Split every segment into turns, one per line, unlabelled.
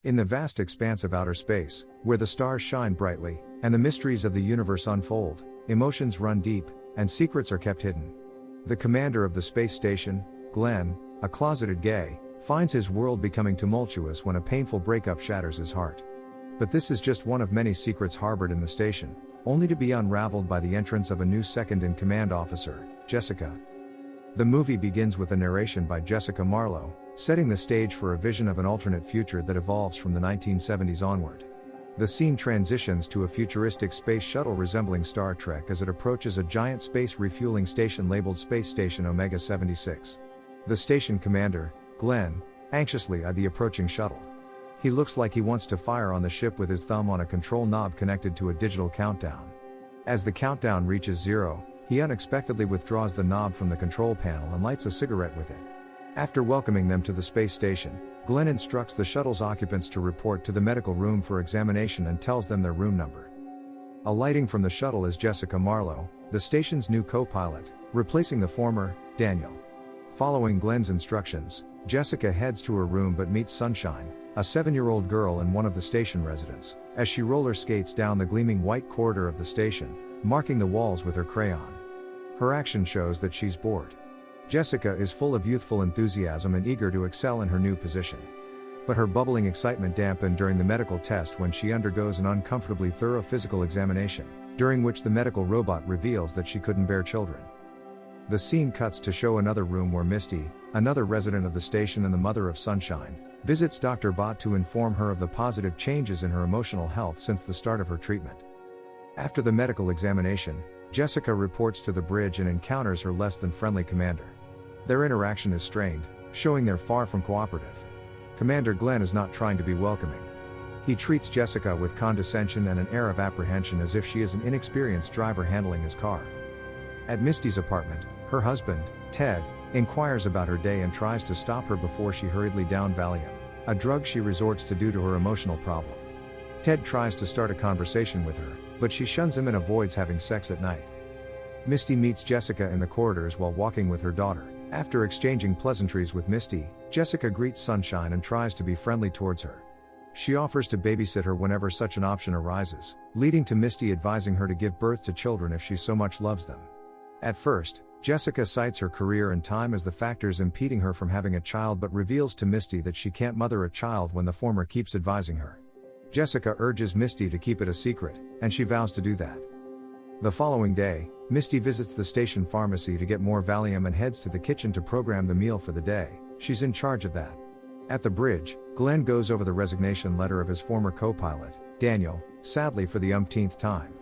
In the vast expanse of outer space, where the stars shine brightly, and the mysteries of the universe unfold, emotions run deep, and secrets are kept hidden. The commander of the space station, Glenn, a closeted gay, finds his world becoming tumultuous when a painful breakup shatters his heart. But this is just one of many secrets harbored in the station, only to be unraveled by the entrance of a new second-in-command officer, Jessica. The movie begins with a narration by Jessica Marlowe, setting the stage for a vision of an alternate future that evolves from the 1970s onward. The scene transitions to a futuristic space shuttle resembling Star Trek as it approaches a giant space refueling station labeled Space Station Omega 76. The station commander, Glenn, anxiously eyed the approaching shuttle. He looks like he wants to fire on the ship with his thumb on a control knob connected to a digital countdown. As the countdown reaches 0, he unexpectedly withdraws the knob from the control panel and lights a cigarette with it. After welcoming them to the space station, Glenn instructs the shuttle's occupants to report to the medical room for examination and tells them their room number. Alighting from the shuttle is Jessica Marlowe, the station's new co-pilot, replacing the former, Daniel. Following Glenn's instructions, Jessica heads to her room but meets Sunshine, a 7-year-old girl and one of the station residents, as she roller skates down the gleaming white corridor of the station, marking the walls with her crayon. Her action shows that she's bored. Jessica is full of youthful enthusiasm and eager to excel in her new position. But her bubbling excitement dampened during the medical test when she undergoes an uncomfortably thorough physical examination, during which the medical robot reveals that she couldn't bear children. The scene cuts to show another room where Misty, another resident of the station and the mother of Sunshine, visits Dr. Bott to inform her of the positive changes in her emotional health since the start of her treatment. After the medical examination, Jessica reports to the bridge and encounters her less than friendly commander. Their interaction is strained, showing they're far from cooperative. Commander Glenn is not trying to be welcoming. He treats Jessica with condescension and an air of apprehension as if she is an inexperienced driver handling his car. At Misty's apartment, her husband, Ted, inquires about her day and tries to stop her before she hurriedly downed Valium, a drug she resorts to due to her emotional problem. Ted tries to start a conversation with her, but she shuns him and avoids having sex at night. Misty meets Jessica in the corridors while walking with her daughter. After exchanging pleasantries with Misty, Jessica greets Sunshine and tries to be friendly towards her. She offers to babysit her whenever such an option arises, leading to Misty advising her to give birth to children if she so much loves them. At first, Jessica cites her career and time as the factors impeding her from having a child but reveals to Misty that she can't mother a child when the former keeps advising her. Jessica urges Misty to keep it a secret, and she vows to do that. The following day, Misty visits the station pharmacy to get more Valium and heads to the kitchen to program the meal for the day. She's in charge of that. At the bridge, Glenn goes over the resignation letter of his former co-pilot, Daniel, sadly for the umpteenth time.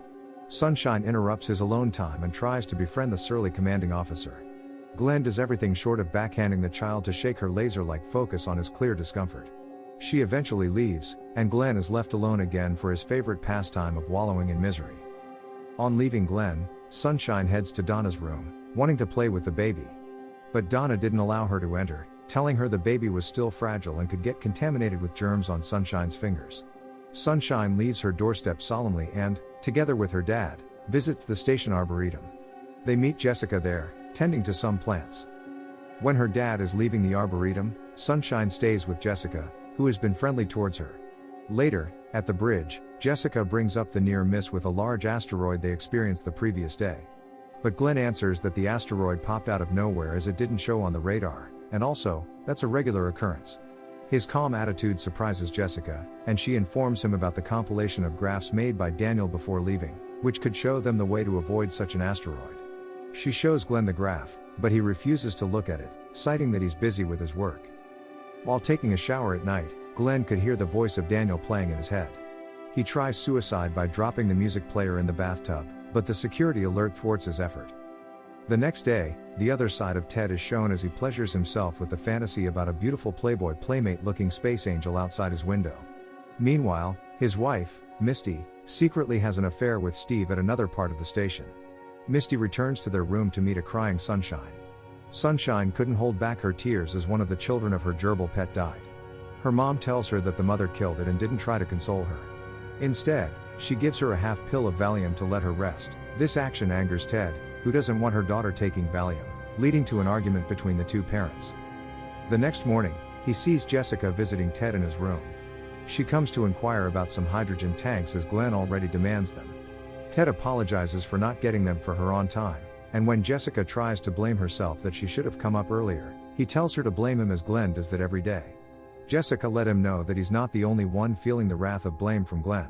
Sunshine interrupts his alone time and tries to befriend the surly commanding officer. Glenn does everything short of backhanding the child to shake her laser-like focus on his clear discomfort. She eventually leaves, and Glenn is left alone again for his favorite pastime of wallowing in misery. On leaving Glenn, Sunshine heads to Donna's room, wanting to play with the baby. But Donna didn't allow her to enter, telling her the baby was still fragile and could get contaminated with germs on Sunshine's fingers. Sunshine leaves her doorstep solemnly and, together with her dad, visits the station arboretum. They meet Jessica there, tending to some plants. When her dad is leaving the arboretum, Sunshine stays with Jessica, who has been friendly towards her. Later, at the bridge, Jessica brings up the near miss with a large asteroid they experienced the previous day. But Glenn answers that the asteroid popped out of nowhere as it didn't show on the radar, and also, that's a regular occurrence. His calm attitude surprises Jessica, and she informs him about the compilation of graphs made by Daniel before leaving, which could show them the way to avoid such an asteroid. She shows Glenn the graph, but he refuses to look at it, citing that he's busy with his work. While taking a shower at night, Glenn could hear the voice of Daniel playing in his head. He tries suicide by dropping the music player in the bathtub, but the security alert thwarts his effort. The next day, the other side of Ted is shown as he pleasures himself with the fantasy about a beautiful Playboy playmate-looking space angel outside his window. Meanwhile, his wife, Misty, secretly has an affair with Steve at another part of the station. Misty returns to their room to meet a crying Sunshine. Sunshine couldn't hold back her tears as one of the children of her gerbil pet died. Her mom tells her that the mother killed it and didn't try to console her. Instead, she gives her a half pill of Valium to let her rest. This action angers Ted, who doesn't want her daughter taking Valium, leading to an argument between the two parents. The next morning, he sees Jessica visiting Ted in his room. She comes to inquire about some hydrogen tanks as Glenn already demands them. Ted apologizes for not getting them for her on time, and when Jessica tries to blame herself that she should have come up earlier, he tells her to blame him as Glenn does that every day. Jessica let him know that he's not the only one feeling the wrath of blame from Glenn.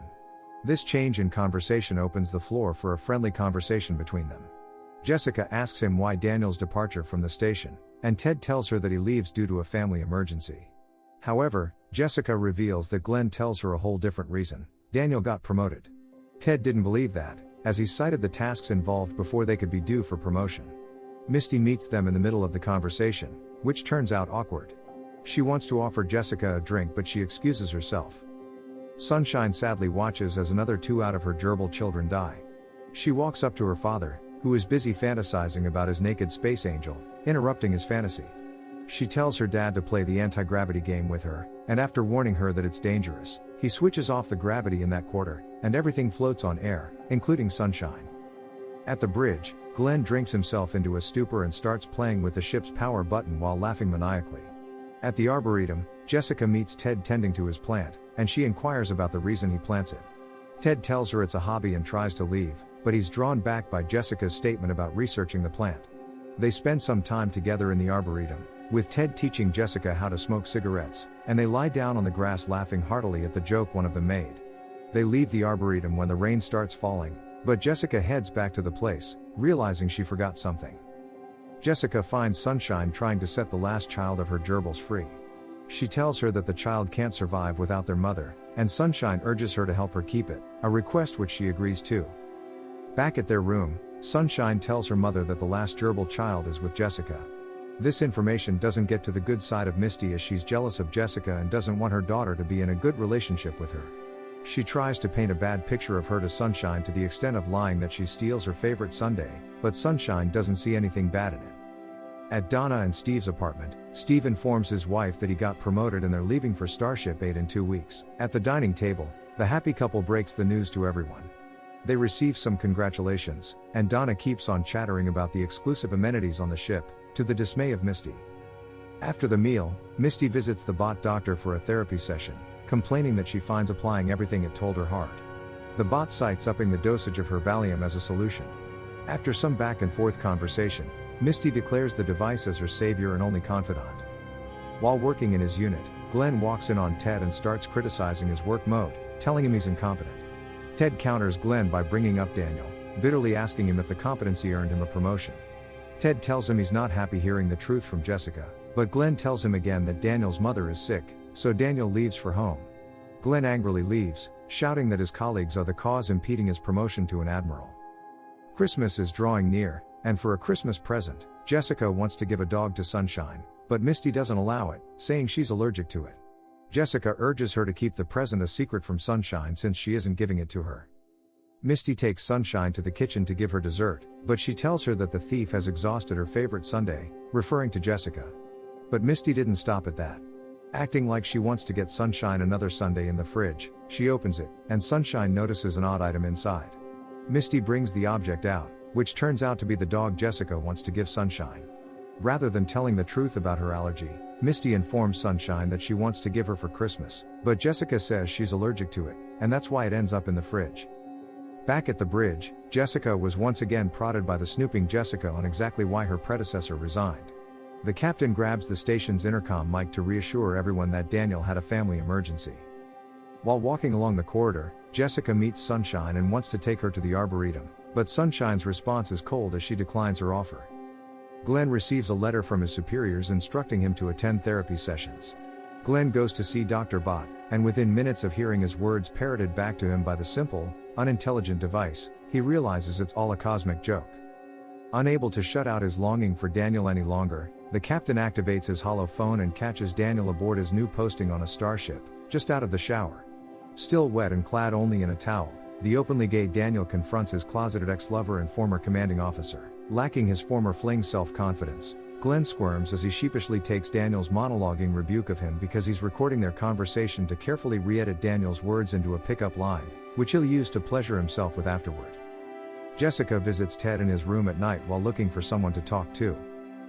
This change in conversation opens the floor for a friendly conversation between them. Jessica asks him why Daniel's departure from the station, and Ted tells her that he leaves due to a family emergency. However, Jessica reveals that Glenn tells her a whole different reason: Daniel got promoted. Ted didn't believe that, as he cited the tasks involved before they could be due for promotion. Misty meets them in the middle of the conversation, which turns out awkward. She wants to offer Jessica a drink but she excuses herself. Sunshine sadly watches as another 2 out of her gerbil children die. She walks up to her father, who is busy fantasizing about his naked space angel, interrupting his fantasy. She tells her dad to play the anti-gravity game with her, and after warning her that it's dangerous, he switches off the gravity in that quarter, and everything floats on air, including Sunshine. At the bridge, Glenn drinks himself into a stupor and starts playing with the ship's power button while laughing maniacally. At the Arboretum, Jessica meets Ted tending to his plant, and she inquires about the reason he plants it. Ted tells her it's a hobby and tries to leave, but he's drawn back by Jessica's statement about researching the plant. They spend some time together in the Arboretum, with Ted teaching Jessica how to smoke cigarettes, and they lie down on the grass laughing heartily at the joke one of them made. They leave the Arboretum when the rain starts falling, but Jessica heads back to the place, realizing she forgot something. Jessica finds Sunshine trying to set the last child of her gerbils free. She tells her that the child can't survive without their mother, and Sunshine urges her to help her keep it, a request which she agrees to. Back at their room, Sunshine tells her mother that the last gerbil child is with Jessica. This information doesn't get to the good side of Misty as she's jealous of Jessica and doesn't want her daughter to be in a good relationship with her. She tries to paint a bad picture of her to Sunshine to the extent of lying that she steals her favorite sundae, but Sunshine doesn't see anything bad in it. At Donna and Steve's apartment, Steve informs his wife that he got promoted and they're leaving for Starship 8 in 2 weeks. At the dining table, the happy couple breaks the news to everyone. They receive some congratulations, and Donna keeps on chattering about the exclusive amenities on the ship, to the dismay of Misty. After the meal, Misty visits the bot doctor for a therapy session, complaining that she finds applying everything it told her hard. The bot cites upping the dosage of her Valium as a solution. After some back and forth conversation, Misty declares the device as her savior and only confidant. While working in his unit, Glenn walks in on Ted and starts criticizing his work mode, telling him he's incompetent. Ted counters Glenn by bringing up Daniel, bitterly asking him if the competency earned him a promotion. Ted tells him he's not happy hearing the truth from Jessica, but Glenn tells him again that Daniel's mother is sick, so Daniel leaves for home. Glenn angrily leaves, shouting that his colleagues are the cause impeding his promotion to an admiral. Christmas is drawing near, and for a Christmas present, Jessica wants to give a dog to Sunshine, but Misty doesn't allow it, saying she's allergic to it. Jessica urges her to keep the present a secret from Sunshine since she isn't giving it to her. Misty takes Sunshine to the kitchen to give her dessert, but she tells her that the thief has exhausted her favorite sundae, referring to Jessica. But Misty didn't stop at that. Acting like she wants to get Sunshine another sundae in the fridge, she opens it, and Sunshine notices an odd item inside. Misty brings the object out, which turns out to be the dog Jessica wants to give Sunshine. Rather than telling the truth about her allergy, Misty informs Sunshine that she wants to give her for Christmas, but Jessica says she's allergic to it, and that's why it ends up in the fridge. Back at the bridge, Jessica was once again prodded by the snooping Jessica on exactly why her predecessor resigned. The captain grabs the station's intercom mic to reassure everyone that Daniel had a family emergency. While walking along the corridor, Jessica meets Sunshine and wants to take her to the Arboretum, but Sunshine's response is cold as she declines her offer. Glenn receives a letter from his superiors instructing him to attend therapy sessions. Glenn goes to see Dr. Bott, and within minutes of hearing his words parroted back to him by the simple, unintelligent device, he realizes it's all a cosmic joke. Unable to shut out his longing for Daniel any longer, the captain activates his hollow phone and catches Daniel aboard his new posting on a starship, just out of the shower. Still wet and clad only in a towel, the openly gay Daniel confronts his closeted ex-lover and former commanding officer. Lacking his former fling's self-confidence, Glenn squirms as he sheepishly takes Daniel's monologuing rebuke of him because he's recording their conversation to carefully re-edit Daniel's words into a pickup line, which he'll use to pleasure himself with afterward. Jessica visits Ted in his room at night while looking for someone to talk to.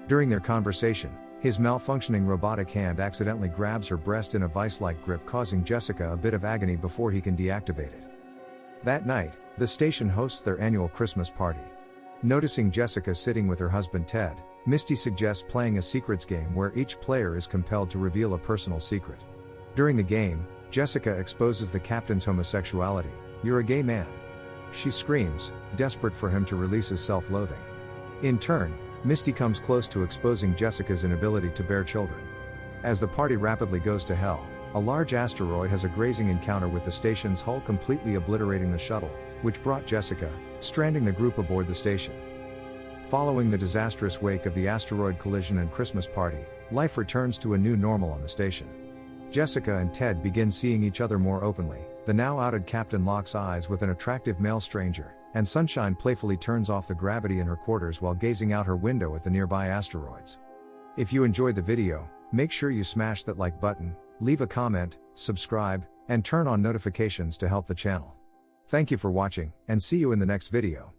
During their conversation, His malfunctioning robotic hand accidentally grabs her breast in a vice-like grip, causing Jessica a bit of agony before he can deactivate it. That night, the station hosts their annual Christmas party. Noticing Jessica sitting with her husband Ted, Misty suggests playing a secrets game where each player is compelled to reveal a personal secret. During the game, Jessica exposes the captain's homosexuality. "You're a gay man." She screams, desperate for him to release his self-loathing. In turn, Misty comes close to exposing Jessica's inability to bear children. As the party rapidly goes to hell, a large asteroid has a grazing encounter with the station's hull, completely obliterating the shuttle, which brought Jessica, stranding the group aboard the station. Following the disastrous wake of the asteroid collision and Christmas party, life returns to a new normal on the station. Jessica and Ted begin seeing each other more openly. The now outed captain locks eyes with an attractive male stranger, and Sunshine playfully turns off the gravity in her quarters while gazing out her window at the nearby asteroids. If you enjoyed the video, make sure you smash that like button, leave a comment, subscribe, and turn on notifications to help the channel. Thank you for watching, and see you in the next video.